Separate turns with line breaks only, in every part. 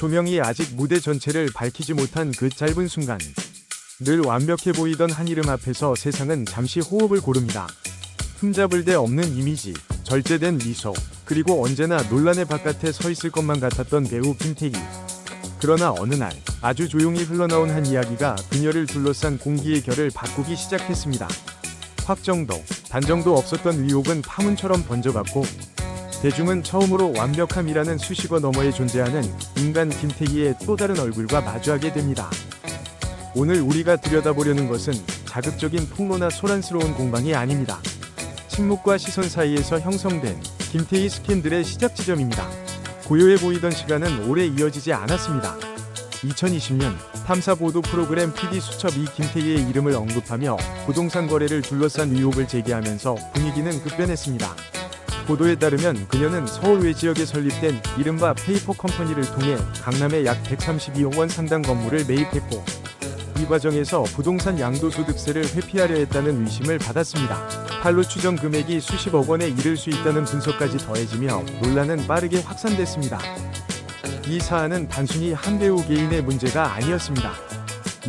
조명이 아직 무대 전체를 밝히지 못한 그 짧은 순간, 늘 완벽해 보이던 한 이름 앞에서 세상은 잠시 호흡을 고릅니다. 흠잡을 데 없는 이미지, 절제된 미소, 그리고 언제나 논란의 바깥에 서 있을 것만 같았던 배우 김태희. 그러나 어느 날 아주 조용히 흘러나온 한 이야기가 그녀를 둘러싼 공기의 결을 바꾸기 시작했습니다. 확정도, 단정도 없었던 의혹은 파문처럼 번져갔고, 대중은 처음으로 완벽함이라는 수식어 너머에 존재하는 인간 김태희의 또 다른 얼굴과 마주하게 됩니다. 오늘 우리가 들여다보려는 것은 자극적인 폭로나 소란스러운 공방이 아닙니다. 침묵과 시선 사이에서 형성된 김태희 스캔들의 시작 지점입니다. 고요해 보이던 시간은 오래 이어지지 않았습니다. 2020년 탐사 보도 프로그램 PD수첩이 김태희의 이름을 언급하며 부동산 거래를 둘러싼 의혹을 제기하면서 분위기는 급변했습니다. 보도에 따르면 그녀는 서울 외 지역에 설립된 이른바 페이퍼 컴퍼니를 통해 강남에 약 132억 원 상당 건물을 매입했고, 이 과정에서 부동산 양도소득세를 회피하려 했다는 의심을 받았습니다. 팔로 추정 금액이 수십억 원에 이를 수 있다는 분석까지 더해지며 논란은 빠르게 확산됐습니다. 이 사안은 단순히 한 배우 개인의 문제가 아니었습니다.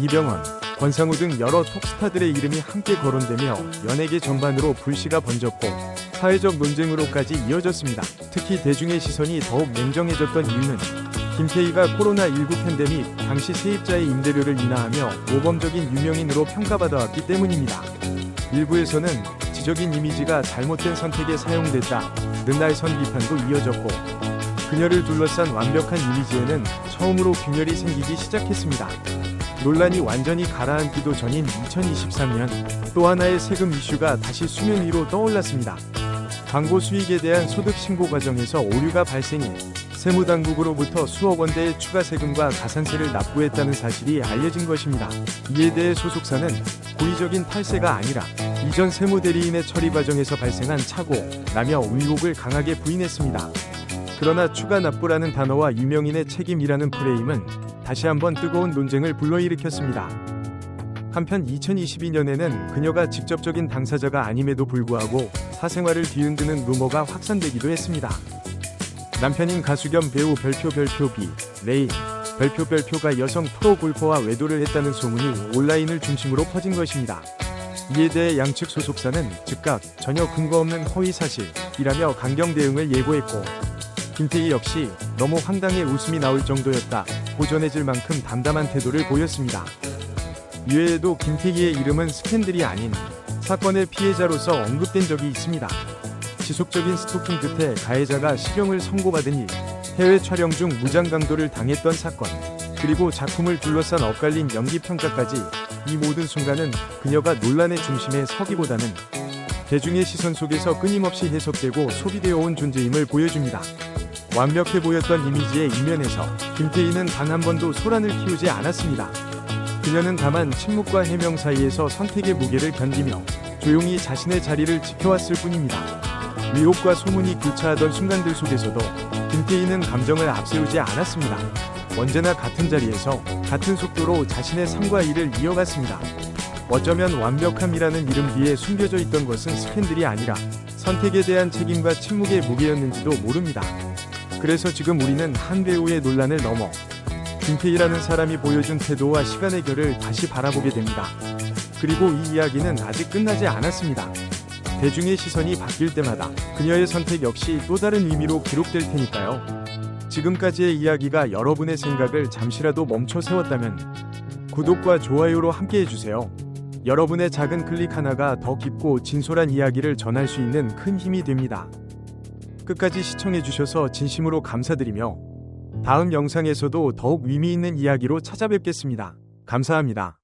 이병헌, 권상우 등 여러 톱스타들의 이름이 함께 거론되며 연예계 전반으로 불씨가 번졌고 사회적 논쟁으로까지 이어졌습니다. 특히 대중의 시선이 더욱 냉정해졌던 이유는 김태희가 코로나19 팬데믹 당시 세입자의 임대료를 인하하며 모범적인 유명인으로 평가받아왔기 때문입니다. 일부에서는 지적인 이미지가 잘못된 선택에 사용됐다는 날선 비판도 이어졌고, 그녀를 둘러싼 완벽한 이미지에는 처음으로 균열이 생기기 시작했습니다. 논란이 완전히 가라앉기도 전인 2023년 또 하나의 세금 이슈가 다시 수면 위로 떠올랐습니다. 광고 수익에 대한 소득 신고 과정에서 오류가 발생해 세무당국으로부터 수억 원대의 추가 세금과 가산세를 납부했다는 사실이 알려진 것입니다. 이에 대해 소속사는 고의적인 탈세가 아니라 이전 세무대리인의 처리 과정에서 발생한 착오라며 의혹을 강하게 부인했습니다. 그러나 추가 납부라는 단어와 유명인의 책임이라는 프레임은 다시 한번 뜨거운 논쟁을 불러일으켰습니다. 한편 2022년에는 그녀가 직접적인 당사자가 아님에도 불구하고 사생활을 뒤흔드는 루머가 확산되기도 했습니다. 남편인 가수 겸 배우 별표 B, 레인, 별표가 여성 프로 골퍼와 외도를 했다는 소문이 온라인을 중심으로 퍼진 것입니다. 이에 대해 양측 소속사는 즉각 전혀 근거 없는 허위 사실이라며 강경 대응을 예고했고, 김태희 역시 너무 황당해 웃음이 나올 정도였다고 전해질 만큼 담담한 태도를 보였습니다. 이외에도 김태희의 이름은 스캔들이 아닌 사건의 피해자로서 언급된 적이 있습니다. 지속적인 스토킹 끝에 가해자가 실형을 선고받은 일, 해외 촬영 중 무장 강도를 당했던 사건, 그리고 작품을 둘러싼 엇갈린 연기 평가까지, 이 모든 순간은 그녀가 논란의 중심에 서기보다는 대중의 시선 속에서 끊임없이 해석되고 소비되어 온 존재임을 보여줍니다. 완벽해 보였던 이미지의 이면에서 김태희는 단 한 번도 소란을 키우지 않았습니다. 그녀는 다만 침묵과 해명 사이에서 선택의 무게를 견디며 조용히 자신의 자리를 지켜왔을 뿐입니다. 의혹과 소문이 교차하던 순간들 속에서도 김태희는 감정을 앞세우지 않았습니다. 언제나 같은 자리에서 같은 속도로 자신의 삶과 일을 이어갔습니다. 어쩌면 완벽함이라는 이름 뒤에 숨겨져 있던 것은 스캔들이 아니라 선택에 대한 책임과 침묵의 무게였는지도 모릅니다. 그래서 지금 우리는 한 배우의 논란을 넘어 김태희라는 사람이 보여준 태도와 시간의 결을 다시 바라보게 됩니다. 그리고 이 이야기는 아직 끝나지 않았습니다. 대중의 시선이 바뀔 때마다 그녀의 선택 역시 또 다른 의미로 기록될 테니까요. 지금까지의 이야기가 여러분의 생각을 잠시라도 멈춰 세웠다면 구독과 좋아요로 함께해주세요. 여러분의 작은 클릭 하나가 더 깊고 진솔한 이야기를 전할 수 있는 큰 힘이 됩니다. 끝까지 시청해주셔서 진심으로 감사드리며 다음 영상에서도 더욱 의미 있는 이야기로 찾아뵙겠습니다. 감사합니다.